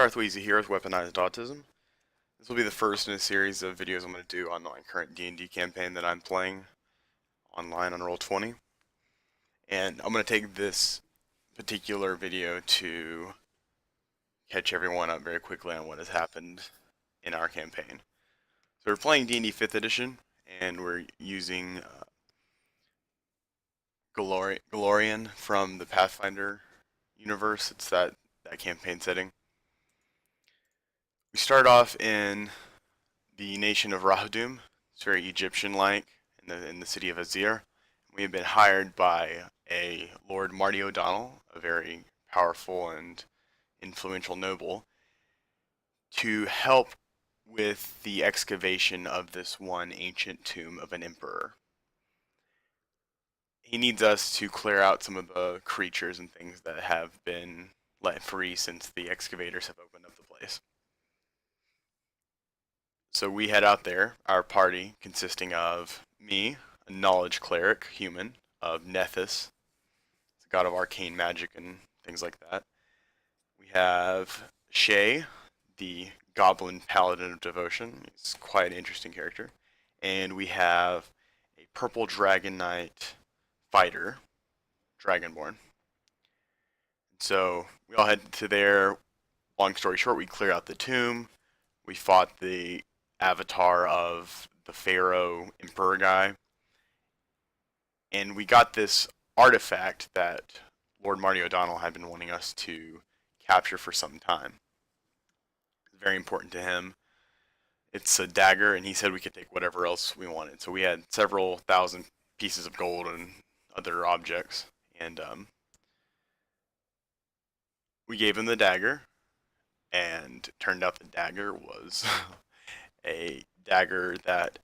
DarthWeezie here with Weaponized Autism. This will be the first in a series of videos I'm going to do on my current D&D campaign that I'm playing online on Roll20. And I'm going to take this particular video to catch everyone up very quickly on what has happened in our campaign. So we're playing D&D 5th edition, and we're using Galerion from the Pathfinder universe. It's that campaign setting. We start off in the nation of Rahadum. It's very Egyptian-like in the city of Azir. We have been hired by a Lord Marty O'Donnell, a very powerful and influential noble, to help with the excavation of this one ancient tomb of an emperor. He needs us to clear out some of the creatures and things that have been let free since the excavators have opened up the place. So we head out there, our party consisting of me, a knowledge cleric, human, of Nethys, the god of arcane magic and things like that. We have Shay, the Goblin Paladin of devotion. He's quite an interesting character. And we have a purple dragon knight fighter, Dragonborn. So we all head to there. Long story short, we clear out the tomb. We fought the avatar of the Pharaoh Emperor guy. And we got this artifact that Lord Marty O'Donnell had been wanting us to capture for some time. It's very important to him. It's a dagger, and he said we could take whatever else we wanted. So we had several thousand pieces of gold and other objects. And we gave him the dagger, and it turned out the dagger was a dagger that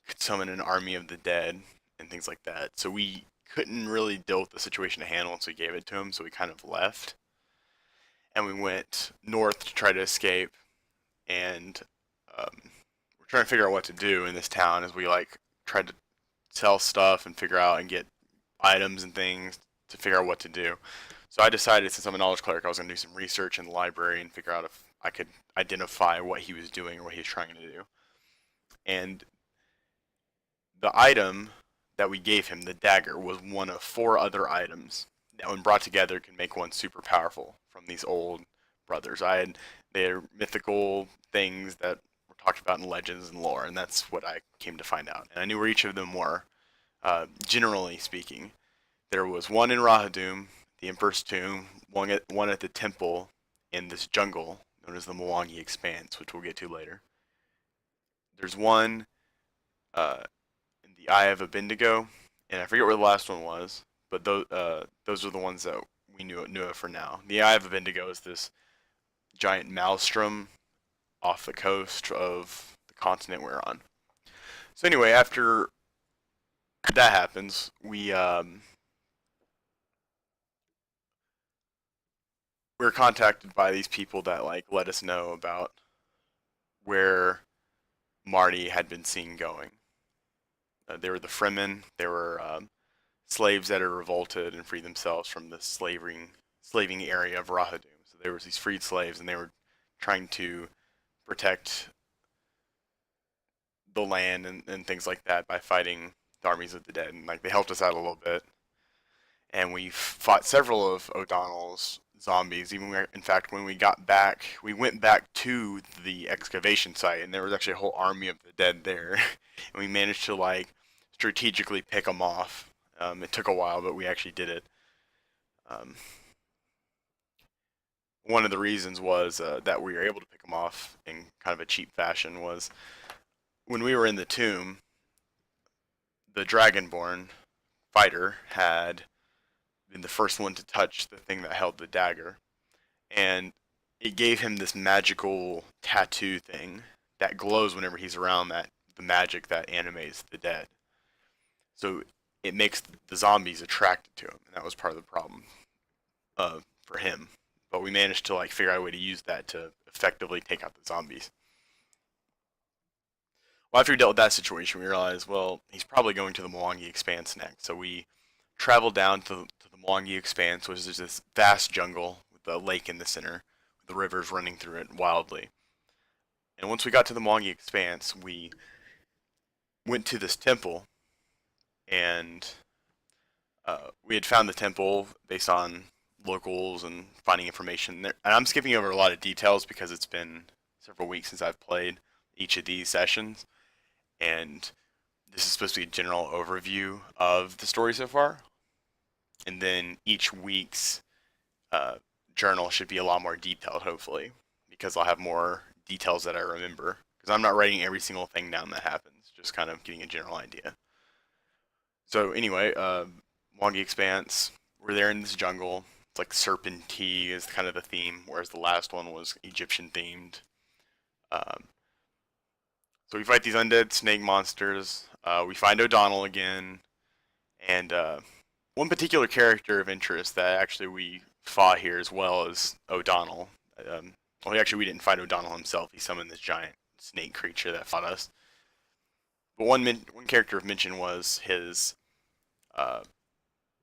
could summon an army of the dead and things like that. So we couldn't really deal with the situation to handle, so we gave it to him, so we kind of left. And we went north to try to escape, and we're trying to figure out what to do in this town as we tried to sell stuff and figure out and get items and things to figure out what to do. So I decided, since I'm a knowledge cleric, I was going to do some research in the library and figure out if I could identify what he was doing or what he was trying to do. And the item that we gave him, the dagger, was one of 4 other items that, when brought together, can make one super powerful from these old brothers. They're mythical things that were talked about in legends and lore, and that's what I came to find out. And I knew where each of them were. Generally speaking, there was one in Rahadum, the Emperor's Tomb, one at the temple in this jungle known as the Mwangi Expanse, which we'll get to later. There's one in the Eye of Abednego, and I forget where the last one was, but those are the ones that we knew of for now. The Eye of Abednego is this giant maelstrom off the coast of the continent we're on. So anyway, after that happens, we're contacted by these people that let us know about where Marty had been seen going. They were the Fremen. They were slaves that had revolted and freed themselves from the slaving area of Rahadum. So there was these freed slaves, and they were trying to protect the land and things like that by fighting the armies of the dead. And they helped us out a little bit. And we fought several of O'Donnell's zombies. In fact, when we got back, we went back to the excavation site, and there was actually a whole army of the dead there. And we managed to strategically pick them off. It took a while, but we actually did it. One of the reasons was that we were able to pick them off in kind of a cheap fashion was when we were in the tomb, the Dragonborn fighter had been the first one to touch the thing that held the dagger, and it gave him this magical tattoo thing that glows whenever he's around the magic that animates the dead. So it makes the zombies attracted to him, and that was part of the problem for him. But we managed to figure out a way to use that to effectively take out the zombies. Well, after we dealt with that situation, we realized, well, he's probably going to the Mwangi Expanse next. So we traveled down to the Mwangi Expanse, which is this vast jungle with a lake in the center, the rivers running through it wildly. And once we got to the Mwangi Expanse, we went to this temple, and we had found the temple based on locals and finding information there. And I'm skipping over a lot of details because it's been several weeks since I've played each of these sessions, and this is supposed to be a general overview of the story so far. And then each week's uh, journal should be a lot more detailed, hopefully, because I'll have more details that I remember. Because I'm not writing every single thing down that happens, just kind of getting a general idea. So anyway, Mwangi Expanse, we're there in this jungle. It's like Serpentine is kind of the theme, whereas the last one was Egyptian themed. Um, so we fight these undead snake monsters. We find O'Donnell again, and one particular character of interest that actually we fought here as well as O'Donnell. Well, actually, we didn't fight O'Donnell himself. He summoned this giant snake creature that fought us. But one character of mention was his uh,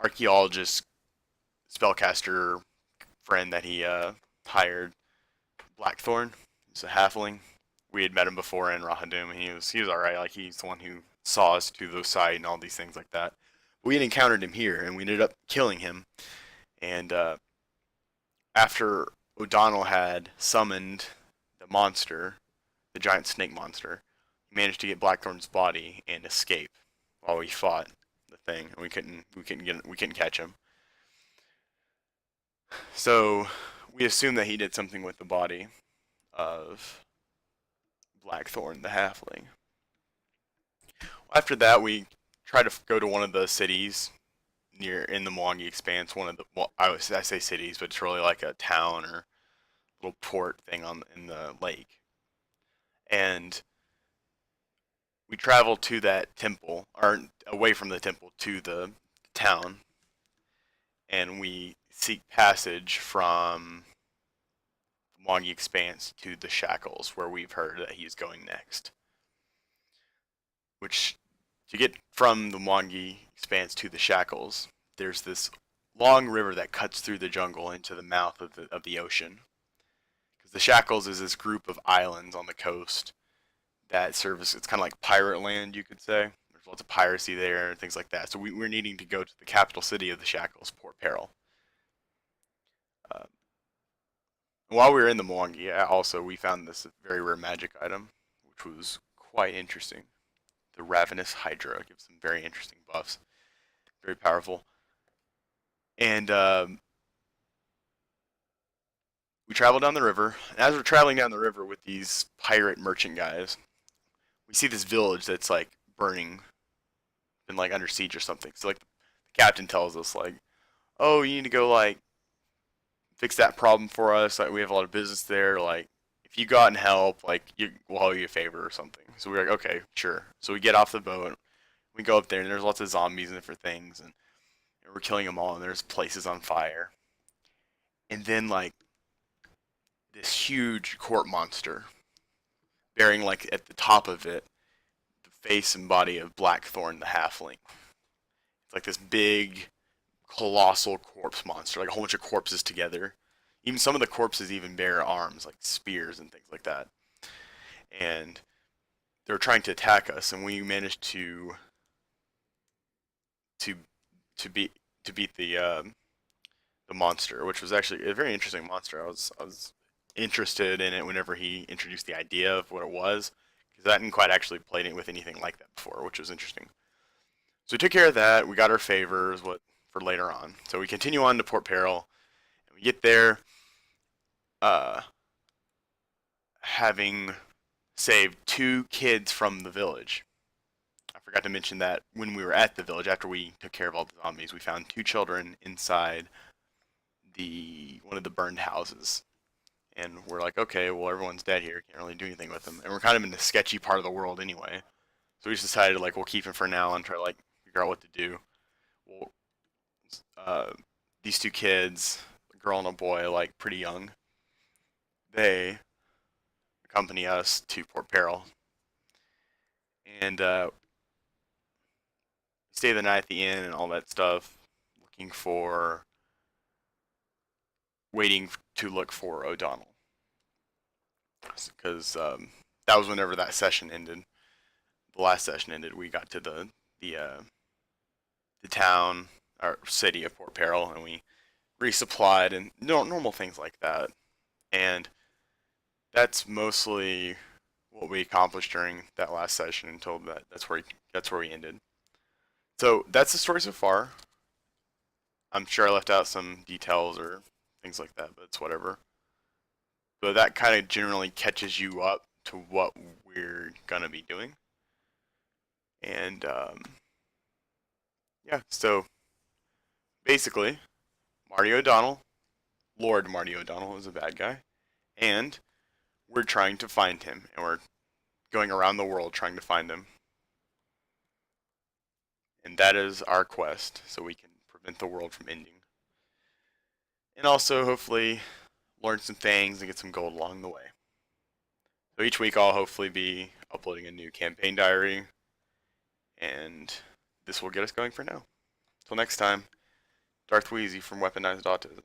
archaeologist spellcaster friend that he hired, Blackthorn. He's a halfling. We had met him before in Rahadum, and he was all right. Like, he's the one who saw us to the side and all these things like that. We had encountered him here, and we ended up killing him. And after O'Donnell had summoned the monster, the giant snake monster, he managed to get Blackthorn's body and escape while we fought the thing, and we couldn't catch him. So we assume that he did something with the body of Blackthorn, the halfling. After that, we try to go to one of the cities near in the Mwangi Expanse. One of the, well, I say cities, but it's really like a town or little port thing in the lake. And we travel to that temple, or away from the temple to the town, and we seek passage from the Mwangi Expanse to the Shackles, where we've heard that he's going next. Which, to get from the Mwangi Expanse to the Shackles, there's this long river that cuts through the jungle into the mouth of the ocean. Because the Shackles is this group of islands on the coast that service, it's kind of like pirate land, you could say. There's lots of piracy there and things like that. So we're needing to go to the capital city of the Shackles, Port Peril. While we were in the Mwangi, also we found this very rare magic item, which was quite interesting. The Ravenous Hydra gives some very interesting buffs. Very powerful. And we travel down the river. And as we're traveling down the river with these pirate merchant guys, we see this village that's like burning, been like under siege or something. So like the captain tells us like, oh, you need to go like fix that problem for us. Like we have a lot of business there. Like if you go out and help, like we'll owe you a favor or something. So we're like, okay, sure. So we get off the boat. We go up there and there's lots of zombies and different things, and we're killing them all. And there's places on fire. And then like this huge court monster, bearing like at the top of it the face and body of Blackthorn the halfling. It's like this big, colossal corpse monster, like a whole bunch of corpses together. Even some of the corpses even bear arms, like spears and things like that. And they were trying to attack us, and we managed to beat the monster, which was actually a very interesting monster. I was interested in it whenever he introduced the idea of what it was, because I hadn't quite actually played it with anything like that before, which was interesting. So we took care of that. We got our favors for later on. So we continue on to Port Peril, and we get there, having saved 2 kids from the village. I forgot to mention that when we were at the village, after we took care of all the zombies, we found 2 children inside one of the burned houses. And we're like, okay, well, everyone's dead here. Can't really do anything with them. And we're kind of in the sketchy part of the world anyway. So we just decided, like, we'll keep him for now and try to, like, figure out what to do. Well, these 2 kids, a girl and a boy, like, pretty young, they accompany us to Port Peril. And stay the night at the inn and all that stuff, waiting to look for O'Donnell. because that was whenever that session ended. The last session ended. We got to the town or city of Port Peril, and we resupplied and normal things like that. And that's mostly what we accomplished during that last session until that's where we ended. So that's the story so far. I'm sure I left out some details or things like that, but it's whatever. But that kind of generally catches you up to what we're gonna be doing. And yeah, so basically, Marty O'Donnell, Lord Marty O'Donnell, is a bad guy, and we're trying to find him, and we're going around the world trying to find him. And that is our quest, so we can prevent the world from ending. And also, hopefully, learn some things and get some gold along the way. So each week I'll hopefully be uploading a new campaign diary, and this will get us going for now. Till next time, DarthWeezie from Weaponized Autism.